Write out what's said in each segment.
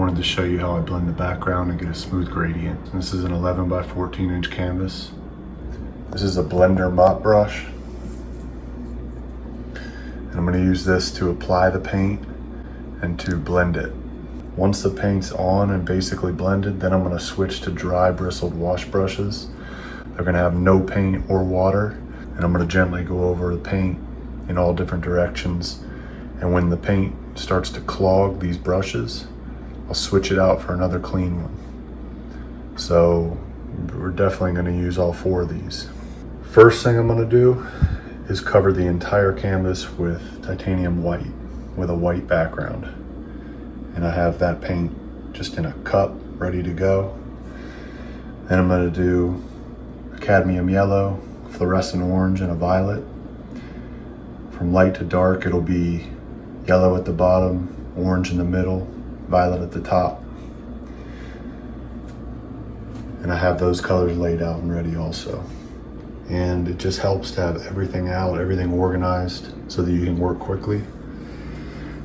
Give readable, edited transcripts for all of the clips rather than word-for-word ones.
wanted to show you how I blend the background and get a smooth gradient. This is an 11 by 14 inch canvas. This is a blender mop brush. And I'm going to use this to apply the paint and to blend it. Once the paint's on and basically blended, then I'm going to switch to dry bristled wash brushes. They're going to have no paint or water, and I'm going to gently go over the paint in all different directions. And when the paint starts to clog these brushes, I'll switch it out for another clean one. So we're definitely going to use all 4 of these. First thing I'm going to do is cover the entire canvas with titanium white with a white background. And I have that paint just in a cup ready to go. Then I'm going to do a cadmium yellow, fluorescent orange, and a violet. From light to dark, it'll be yellow at the bottom, orange in the middle, violet at the top. And I have those colors laid out and ready also. And it just helps to have everything out, everything organized so that you can work quickly.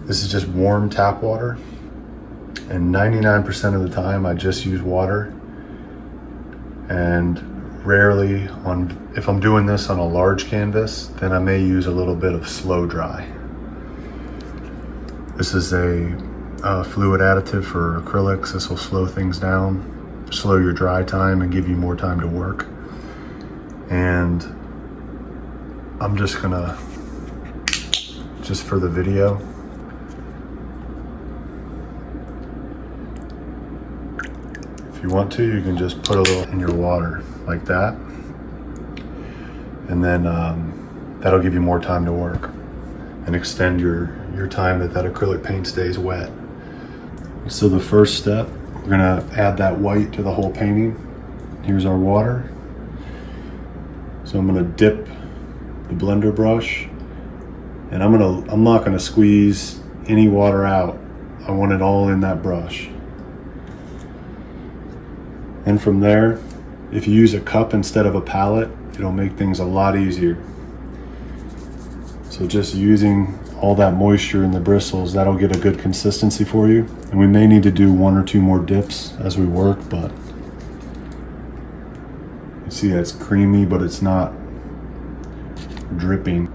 This is just warm tap water. And 99% of the time I just use water. And rarely, if I'm doing this on a large canvas, then I may use a little bit of slow dry. This is a fluid additive for acrylics. This will slow things down, slow your dry time and give you more time to work. And I'm just gonna, just for the video, if you want to, you can just put a little in your water like that. And then that'll give you more time to work and extend your time that acrylic paint stays wet. So the first step, we're gonna add that white to the whole painting. Here's our water. So I'm gonna dip the blender brush, and I'm not gonna squeeze any water out. I want it all in that brush. And from there, if you use a cup instead of a palette, it'll make things a lot easier. So just using all that moisture in the bristles, that'll get a good consistency for you. And we may need to do 1 or 2 more dips as we work, but you see it's creamy, but it's not dripping.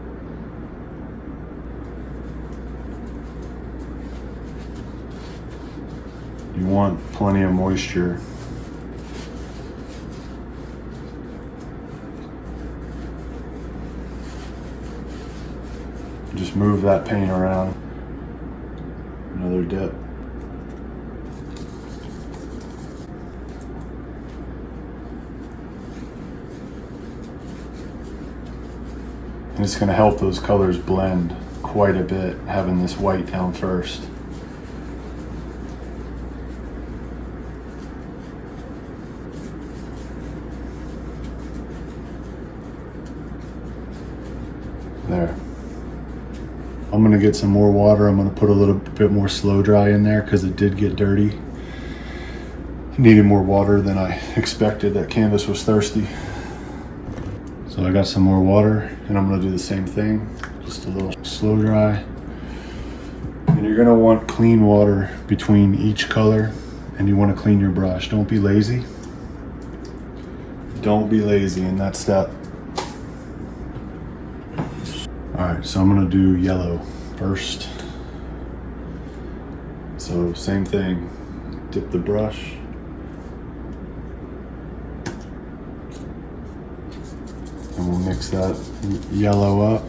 You want plenty of moisture. Just move that paint around. Another dip. And it's going to help those colors blend quite a bit, having this white down first. There. I'm gonna get some more water. I'm gonna put a little bit more slow dry in there because it did get dirty. It needed more water than I expected. That canvas was thirsty. So I got some more water, and I'm gonna do the same thing. Just a little slow dry. And you're gonna want clean water between each color, and you wanna clean your brush. Don't be lazy. Don't be lazy in that step. All right, so I'm gonna do yellow first. So same thing, dip the brush. And we'll mix that yellow up.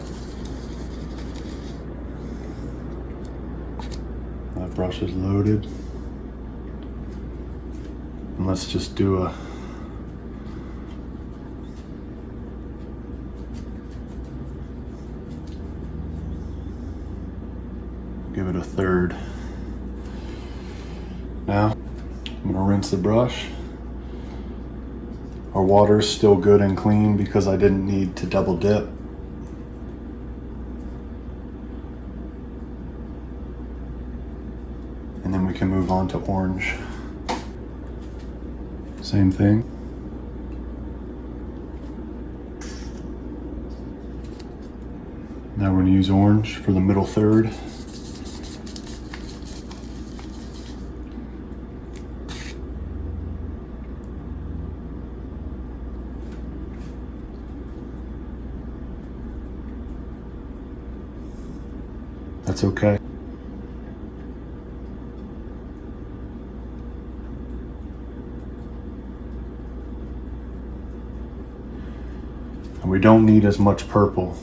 That brush is loaded. And let's just do a give it a third. Now, I'm gonna rinse the brush. Our water's still good and clean because I didn't need to double dip. And then we can move on to orange. Same thing. Now we're gonna use orange for the middle third. that's okay. And we don't need as much purple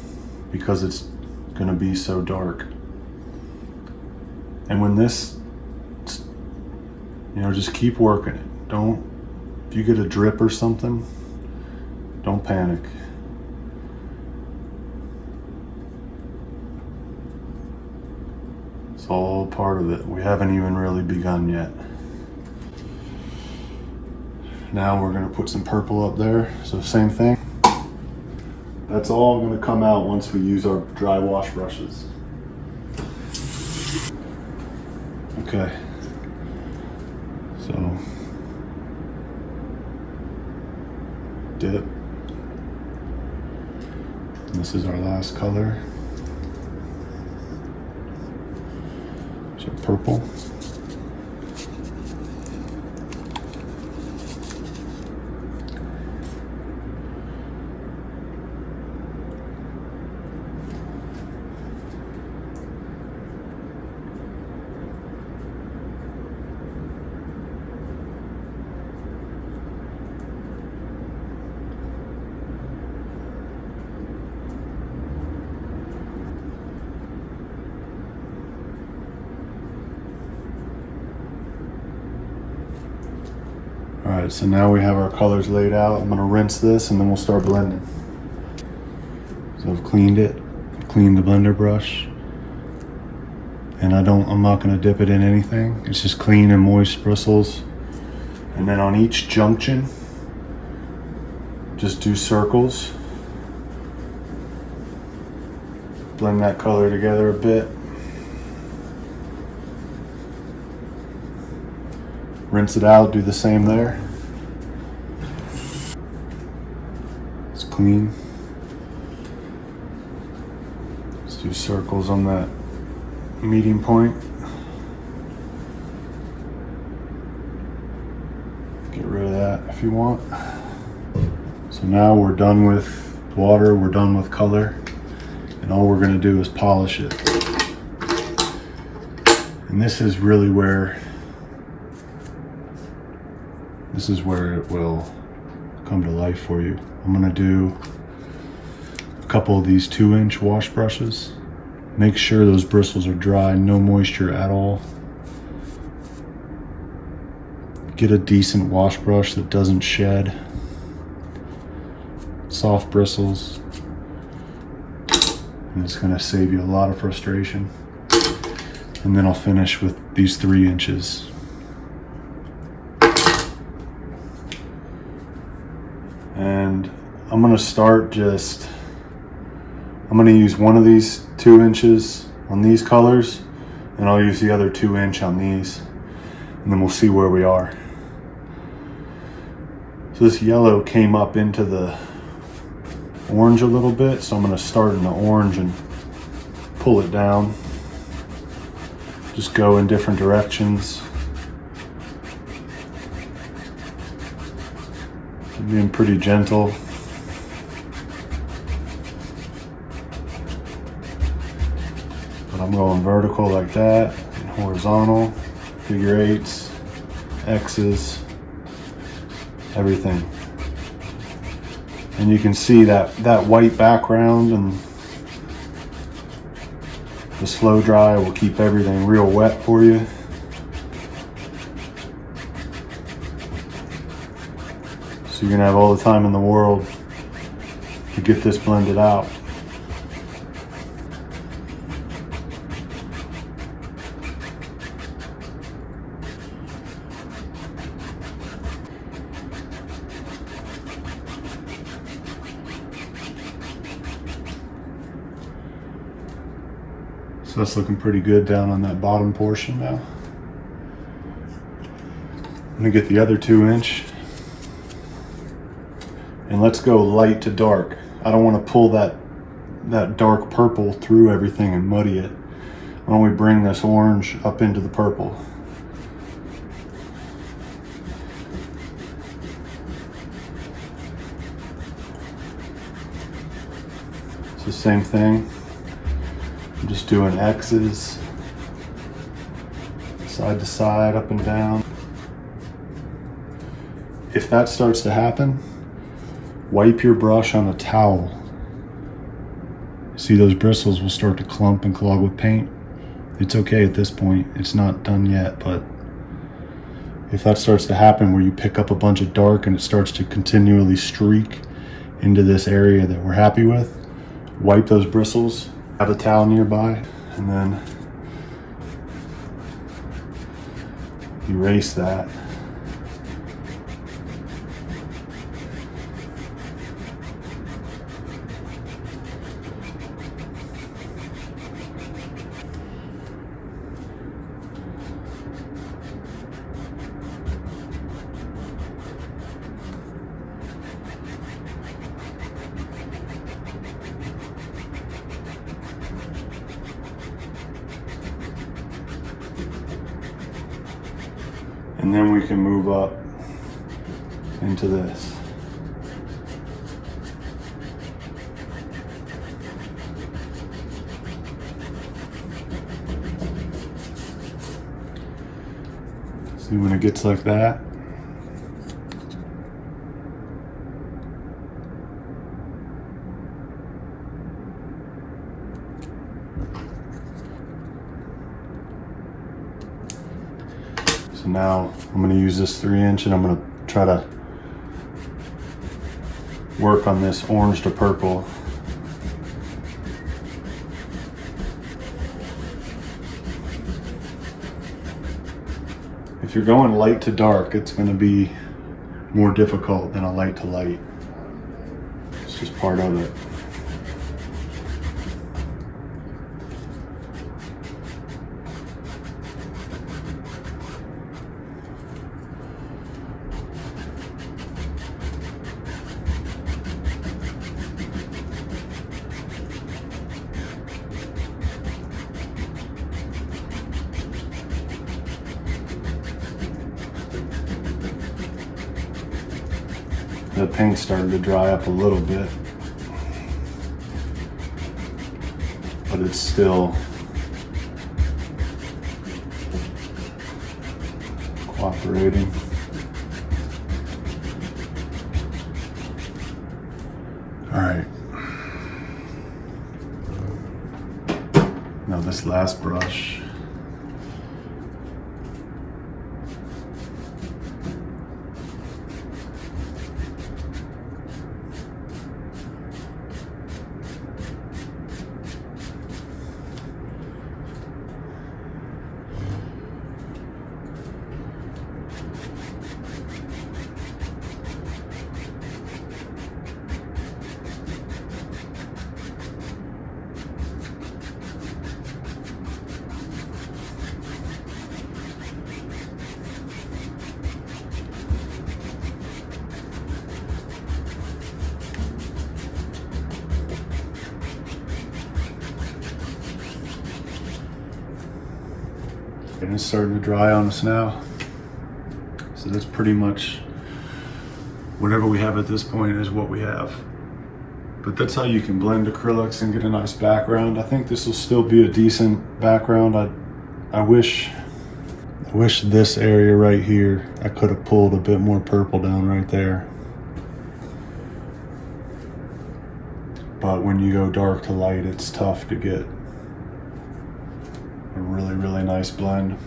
because it's going to be so dark. And when this, just keep working it. If you get a drip or something, don't panic. It's all part of it. We haven't even really begun yet. Now we're going to put some purple up there. So same thing. That's all going to come out once we use our dry wash brushes. Okay. So dip. And this is our last color. So purple. All right, so now we have our colors laid out. I'm gonna rinse this and then we'll start blending. So I've cleaned it, cleaned the blender brush. And I'm not gonna dip it in anything. It's just clean and moist bristles. And then on each junction, just do circles. Blend that color together a bit. Rinse it out, do the same there. It's clean. Let's do circles on that meeting point. Get rid of that if you want. So now we're done with water, we're done with color, and all we're gonna do is polish it. And this is really where it will come to life for you. I'm gonna do a couple of these 2-inch wash brushes. Make sure those bristles are dry, no moisture at all. Get a decent wash brush that doesn't shed. Soft bristles. And it's gonna save you a lot of frustration. And then I'll finish with these 3 inches. And I'm gonna use one of these 2 inches on these colors, and I'll use the other 2 inch on these, and then we'll see where we are. So this yellow came up into the orange a little bit, so I'm gonna start in the orange and pull it down. Just go in different directions. Being pretty gentle. But I'm going vertical like that, and horizontal, figure 8s, X's, everything. And you can see that white background, and the slow dry will keep everything real wet for you. So you're gonna have all the time in the world to get this blended out. So that's looking pretty good down on that bottom portion now. I'm gonna get the other 2 inch. And let's go light to dark. I don't want to pull that dark purple through everything and muddy it. Why don't we bring this orange up into the purple? It's the same thing. I'm just doing X's, side to side, up and down. If that starts to happen, wipe your brush on a towel. See, those bristles will start to clump and clog with paint. It's okay at this point, it's not done yet, but if that starts to happen where you pick up a bunch of dark and it starts to continually streak into this area that we're happy with, wipe those bristles, have a towel nearby, and then erase that. And then we can move up into this. See, when it gets like that, so now I'm going to use this 3-inch and I'm going to try to work on this orange to purple. If you're going light to dark, it's going to be more difficult than a light to light. It's just part of it. The paint's starting to dry up a little bit, but it's still cooperating. All right. Now this last brush. And it's starting to dry on us now. So that's pretty much whatever we have at this point is what we have. But that's how you can blend acrylics and get a nice background. I think this will still be a decent background. I wish this area right here, I could have pulled a bit more purple down right there. But when you go dark to light, it's tough to get a really, really nice blend.